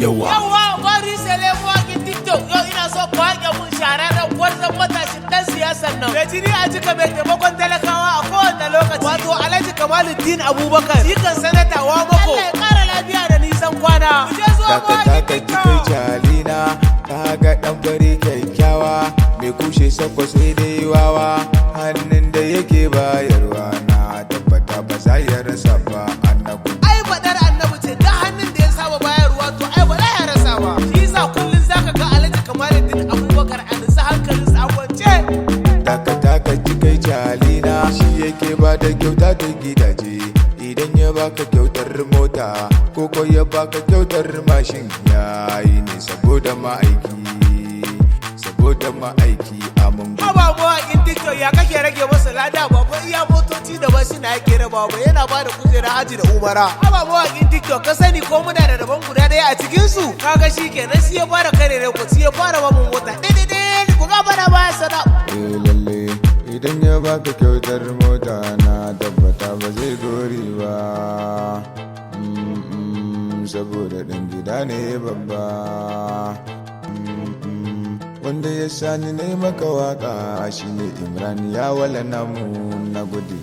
yawa bari sele mawakin TikTok yau ina so ku haƙe mun shararren gwarzon matashin dan siyasar nan mai jini a jika mai taimakon talakawa a kowane lokaci wato Alhaji Kamaluddin Abubakar jikan sanata wa mako Allah ya ƙara lafiya da nisan kwana mu je zuwa mawakin TikTok jalina ka ga dan bari kyakkyawa mai kushe sakwa sai dai wawa hannun da yake bayarwa na tabbata ba za ya rasa ba annabi ai fadar annabi ce da hannun da ya saba bayarwa to ai ba za ya rasa ba shi yasa kullun zaka ga Alhaji Kamaluddin Abubakar a nisa hankalin sa kwance taka kai jalina shi yake ba da kyauta da gidaje idan ya baka kyautar mota ko ya baka kyautar mashin yayi ne saboda ma'aiki amin ba mawaƙin TikTok ya kake rage masa lada ba fa iya motoci da basu na yake raba ba yana ba da kujera haji da umara ba mawaƙin TikTok ka sani ko muna da daban guda ɗaya a cikin su kaga shikenan shi ya fara kare ku shi ya fara ba mu mota dai ku ga bana ba sana lalle idan ya baka kyautar mota na tabbata ba zai gori ba saboda ɗan gida ne babba wanda ya sani ne maka waka shine Imran ya wala namu na gode